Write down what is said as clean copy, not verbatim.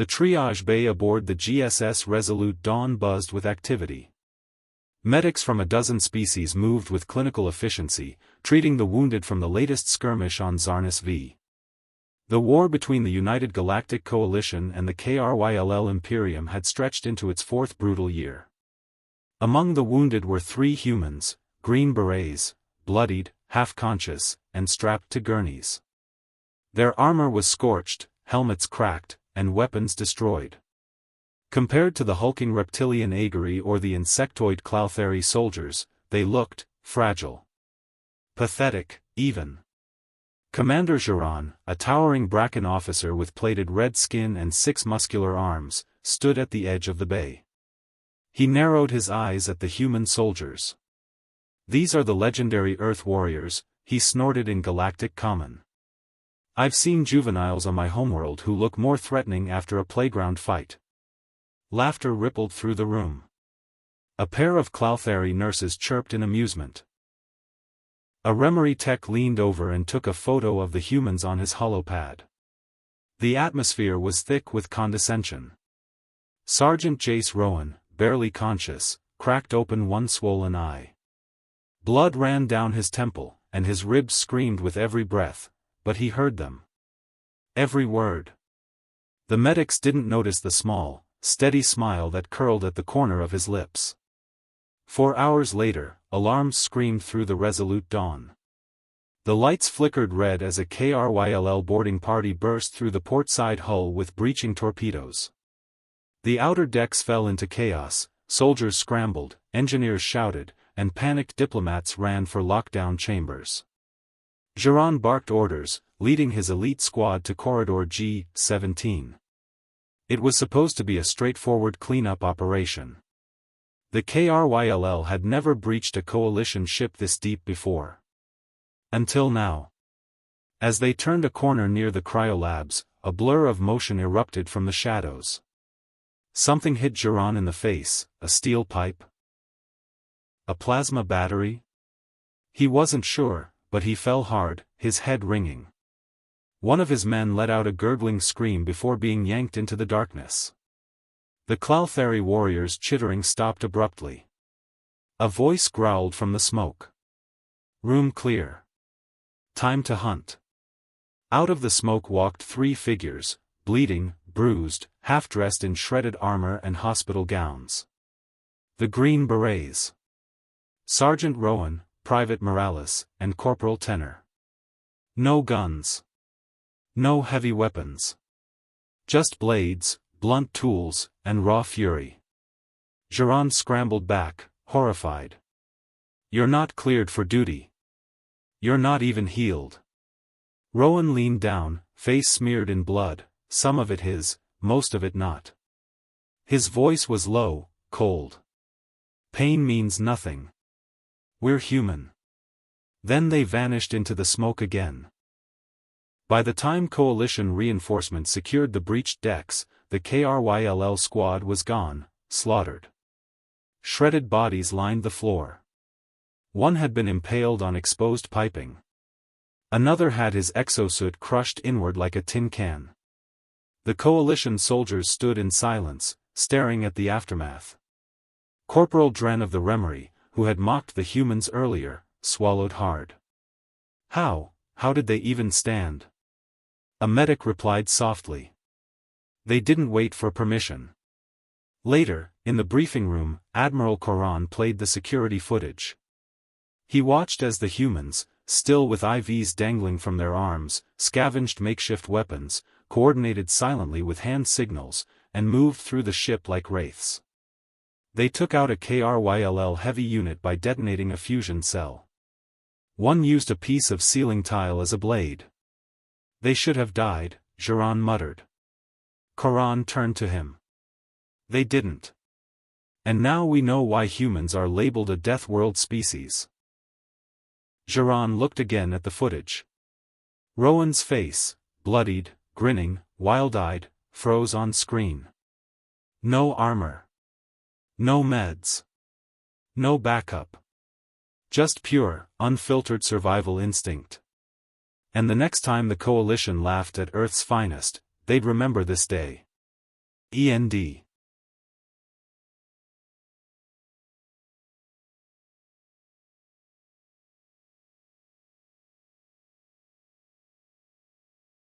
The triage bay aboard the GSS Resolute Dawn buzzed with activity. Medics from a dozen species moved with clinical efficiency, treating the wounded from the latest skirmish on Zarnus V. The war between the United Galactic Coalition and the KRYLL Imperium had stretched into its fourth brutal year. Among the wounded were 3 humans, green berets, bloodied, half-conscious, and strapped to gurneys. Their armor was scorched, helmets cracked, and weapons destroyed. Compared to the hulking reptilian Agari or the insectoid Cloutheri soldiers, they looked fragile. Pathetic, even. Commander Geron, a towering Bracken officer with plated red skin and 6 muscular arms, stood at the edge of the bay. He narrowed his eyes at the human soldiers. "These are the legendary Earth warriors," he snorted in Galactic Common. "I've seen juveniles on my homeworld who look more threatening after a playground fight." Laughter rippled through the room. A pair of Cloutheri nurses chirped in amusement. A Remory tech leaned over and took a photo of the humans on his holopad. The atmosphere was thick with condescension. Sergeant Jace Rowan, barely conscious, cracked open one swollen eye. Blood ran down his temple, and his ribs screamed with every breath, but he heard them. Every word. The medics didn't notice the small, steady smile that curled at the corner of his lips. 4 hours later, alarms screamed through the Resolute Dawn. The lights flickered red as a KRYLL boarding party burst through the portside hull with breaching torpedoes. The outer decks fell into chaos, soldiers scrambled, engineers shouted, and panicked diplomats ran for lockdown chambers. Geron barked orders, leading his elite squad to Corridor G-17. It was supposed to be a straightforward cleanup operation. The KRYLL had never breached a coalition ship this deep before. Until now. As they turned a corner near the cryolabs, a blur of motion erupted from the shadows. Something hit Geron in the face, a steel pipe? A plasma battery? He wasn't sure, but he fell hard, his head ringing. One of his men let out a gurgling scream before being yanked into the darkness. The Cloutheri warriors' chittering stopped abruptly. A voice growled from the smoke. "Room clear. Time to hunt." Out of the smoke walked 3 figures, bleeding, bruised, half-dressed in shredded armor and hospital gowns. The Green Berets. Sergeant Rowan, Private Morales, and Corporal Tenor. No guns. No heavy weapons. Just blades, blunt tools, and raw fury. Geron scrambled back, horrified. "You're not cleared for duty. You're not even healed." Rowan leaned down, face smeared in blood, some of it his, most of it not. His voice was low, cold. "Pain means nothing. We're human." Then they vanished into the smoke again. By the time coalition reinforcements secured the breached decks, the KRYLL squad was gone, slaughtered. Shredded bodies lined the floor. One had been impaled on exposed piping. Another had his exosuit crushed inward like a tin can. The coalition soldiers stood in silence, staring at the aftermath. Corporal Dren of the Remory, who had mocked the humans earlier, swallowed hard. How did they even stand?" A medic replied softly. "They didn't wait for permission." Later, in the briefing room, Admiral Coran played the security footage. He watched as the humans, still with IVs dangling from their arms, scavenged makeshift weapons, coordinated silently with hand signals, and moved through the ship like wraiths. They took out a KRYLL heavy unit by detonating a fusion cell. One used a piece of ceiling tile as a blade. "They should have died," Geron muttered. Coran turned to him. "They didn't. And now we know why humans are labeled a Death World species." Geron looked again at the footage. Rowan's face, bloodied, grinning, wild-eyed, froze on screen. No armor. No meds. No backup. Just pure, unfiltered survival instinct. And the next time the coalition laughed at Earth's finest, they'd remember this day. END.